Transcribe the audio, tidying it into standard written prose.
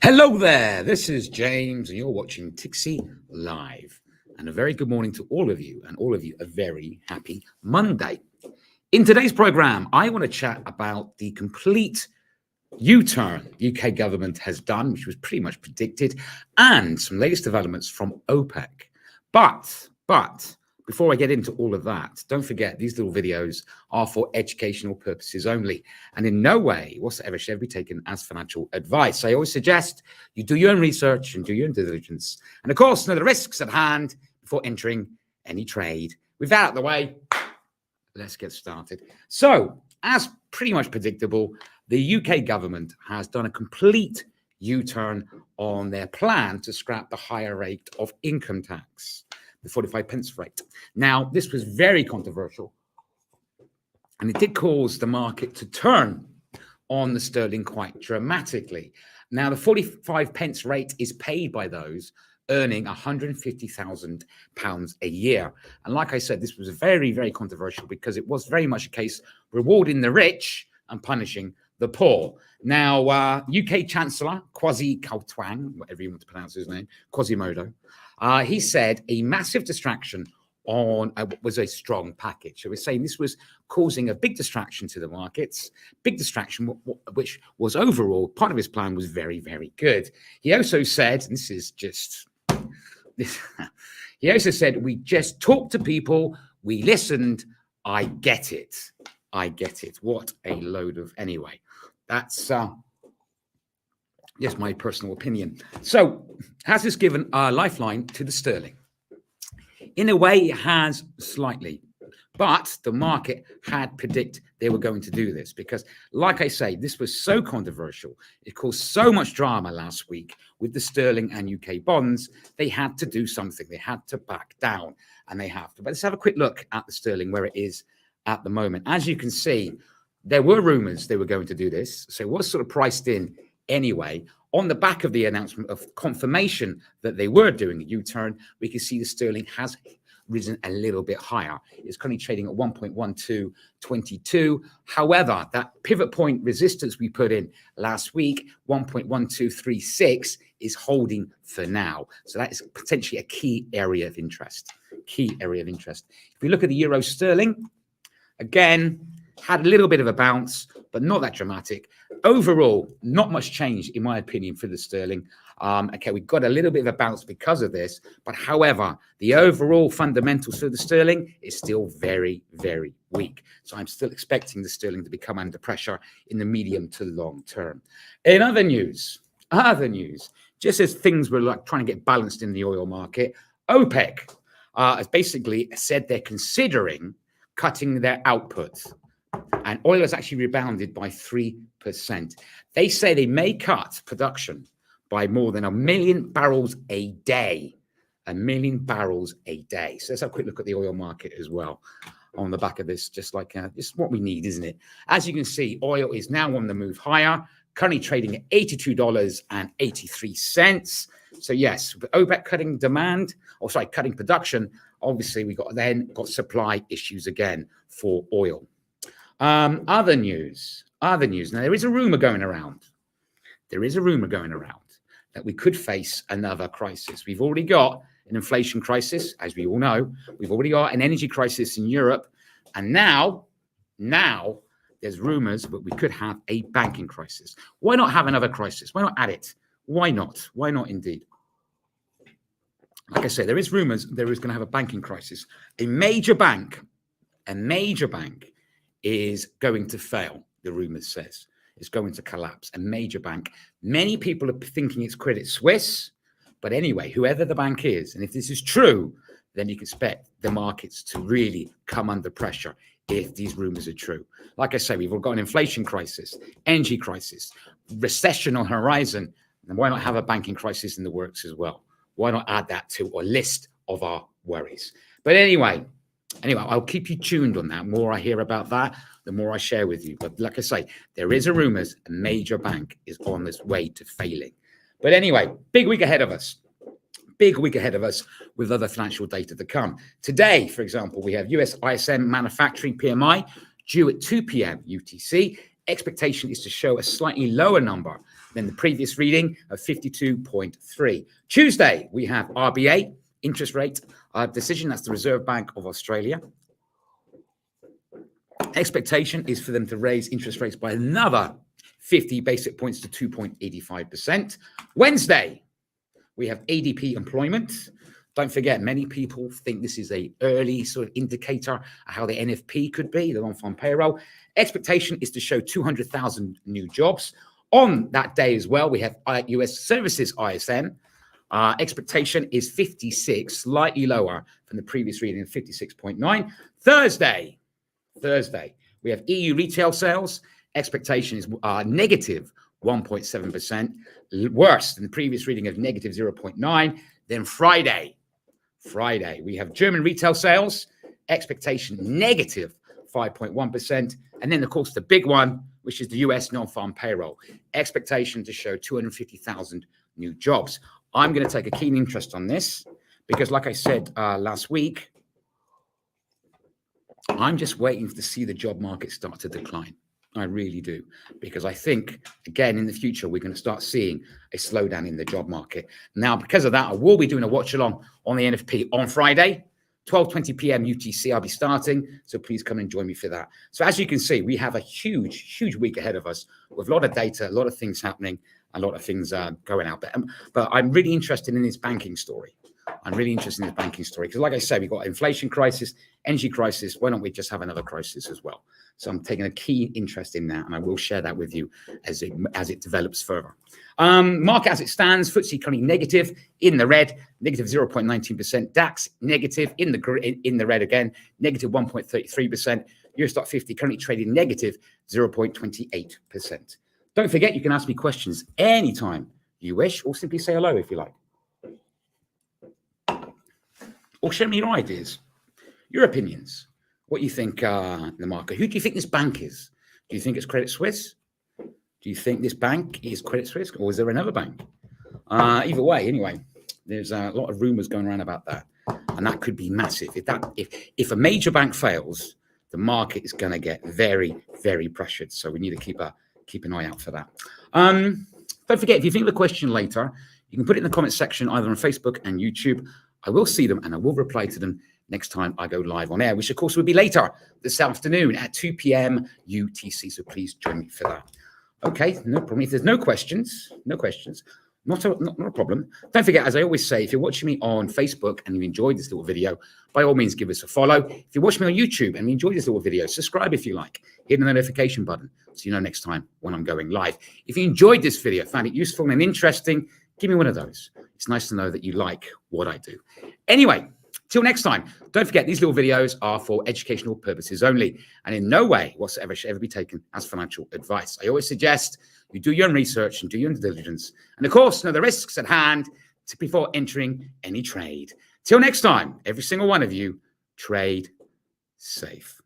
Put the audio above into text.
Hello there, this is James and you're watching Tixee Live. And a very good morning to all of you, and all of you a very happy Monday. In today's program, I want to chat about the complete U-turn UK government has done, which was pretty much predicted, and some latest developments from OPEC. But before I get into all of that, don't forget these little videos are for educational purposes only, and in no way whatsoever should be taken as financial advice. I always suggest you do your own research and do your own due diligence, and of course know the risks at hand before entering any trade. With that out of the way, let's get started. So, as pretty much predictable, the UK government has done a complete U-turn on their plan to scrap the higher rate of income tax, the 45 pence rate. Now, this was very controversial, and it did cause the market to turn on the sterling quite dramatically. Now, the 45 pence rate is paid by those earning £150,000 a year. And like I said, this was very, very controversial because it was very much a case rewarding the rich and punishing the poor. Now, UK Chancellor Kwasi Kwarteng, whatever you want to pronounce his name, Quasimodo, he said a massive distraction on was a strong package. So we're saying this was causing a big distraction to the markets, big distraction, which was overall part of his plan was very, very good. He also said, and this is just this, he also said, we just talked to people, we listened, I get it. I get it. What a load of, anyway, that's just my personal opinion. So has this given a lifeline to the sterling? In a way, it has slightly, but the market had predicted they were going to do this because, like I say, this was so controversial. It caused so much drama last week with the sterling and UK bonds. They had to do something. They had to back down, and they have to. But let's have a quick look at the sterling, where it is at the moment. As you can see, there were rumors they were going to do this. So it was sort of priced in anyway. On the back of the announcement of confirmation that they were doing a U-turn, we can see the sterling has risen a little bit higher. It's currently trading at 1.1222. However, that pivot point resistance we put in last week, 1.1236, is holding for now. So that is potentially a key area of interest. If we look at the euro sterling, again, had a little bit of a bounce, but not that dramatic. Overall, not much change, in my opinion, for the sterling. Okay, we got a little bit of a bounce because of this, but however, the overall fundamentals for the sterling is still very, very weak. So I'm still expecting the sterling to become under pressure in the medium to long term. In other news, just as things were like trying to get balanced in the oil market, OPEC has basically said they're considering cutting their output. And oil has actually rebounded by 3%. They say they may cut production by more than 1 million barrels a day. 1 million barrels a day. So let's have a quick look at the oil market as well on the back of this, just what we need, isn't it? As you can see, oil is now on the move higher, currently trading at $82.83. So yes, with OPEC cutting cutting production, obviously we got supply issues again for oil. Other news. Now, there is a rumor going around. That we could face another crisis. We've already got an inflation crisis, as we all know. We've already got an energy crisis in Europe. And now there's rumors that we could have a banking crisis. Why not have another crisis? Why not add it? Why not? Why not indeed? Like I say, there is rumors there is going to have a banking crisis. A major bank is going to fail, the rumors says. It's going to collapse, a major bank. Many people are thinking it's Credit Suisse, but anyway, whoever the bank is, and if this is true, then you can expect the markets to really come under pressure if these rumors are true. Like I say, we've all got an inflation crisis, energy crisis, recession on horizon, and why not have a banking crisis in the works as well? Why not add that to a list of our worries? But anyway, I'll keep you tuned on that. The more I hear about that, the more I share with you. But like I say, there is a rumors a major bank is on this way to failing. But anyway, big week ahead of us with other financial data to come. Today, for example, we have US ISM manufacturing PMI due at 2 p.m. UTC. Expectation is to show a slightly lower number than the previous reading of 52.3. Tuesday, we have RBA interest rate decision. That's the Reserve Bank of Australia. Expectation is for them to raise interest rates by another 50 basic points to 2.85%. Wednesday, we have ADP employment. Don't forget, many people think this is an early sort of indicator of how the NFP could be, the non-farm payroll. Expectation is to show 200,000 new jobs. On that day as well, we have US Services ISM. Expectation is 56, slightly lower from the previous reading of 56.9. Thursday, we have EU retail sales. Expectation is negative 1.7%, worse than the previous reading of negative 0.9. Then Friday, we have German retail sales. Expectation negative 5.1%. And then, of course, the big one, which is the US non-farm payroll. Expectation to show 250,000 new jobs. I'm going to take a keen interest on this because, like I said last week, I'm just waiting to see the job market start to decline. I really do, because I think, again, in the future, we're going to start seeing a slowdown in the job market. Now, because of that, I will be doing a watch along on the NFP on Friday, 12:20 p.m. UTC. I'll be starting, so please come and join me for that. So as you can see, we have a huge week ahead of us with a lot of data, a lot of things happening, a lot of things going out there. But I'm really interested in this banking story. Because, like I said, we've got inflation crisis, energy crisis. Why don't we just have another crisis as well? So I'm taking a keen interest in that, and I will share that with you as it develops further. Market as it stands, FTSE currently negative in the red, negative 0.19%. DAX negative in the red again, negative 1.33%. Euro Stock 50 currently trading negative 0.28%. Don't forget, you can ask me questions anytime you wish, or simply say hello if you like. Or share me your ideas, your opinions, what you think in the market. Who do you think this bank is? Do you think it's Credit Suisse? Do you think this bank is Credit Suisse, or is there another bank? Either way, anyway, there's a lot of rumors going around about that, and that could be massive. If a major bank fails, the market is going to get very pressured. So we need to keep an eye out for that. Don't forget, if you think of a question later, you can put it in the comment section either on Facebook and YouTube. I will see them and I will reply to them next time I go live on air, which of course will be later this afternoon at 2 p.m. UTC. So please join me for that. Okay, no problem. If there's no questions, not a problem. Don't forget, as I always say, if you're watching me on Facebook and you enjoyed this little video, by all means, give us a follow. If you're watching me on YouTube and you enjoyed this little video, subscribe if you like. Hit the notification button so you know next time when I'm going live. If you enjoyed this video, found it useful and interesting, give me one of those. It's nice to know that you like what I do. Anyway, till next time, don't forget these little videos are for educational purposes only, and in no way whatsoever should ever be taken as financial advice. I always suggest you do your own research and do your own diligence, and of course, know the risks at hand before entering any trade. Till next time, every single one of you, trade safe.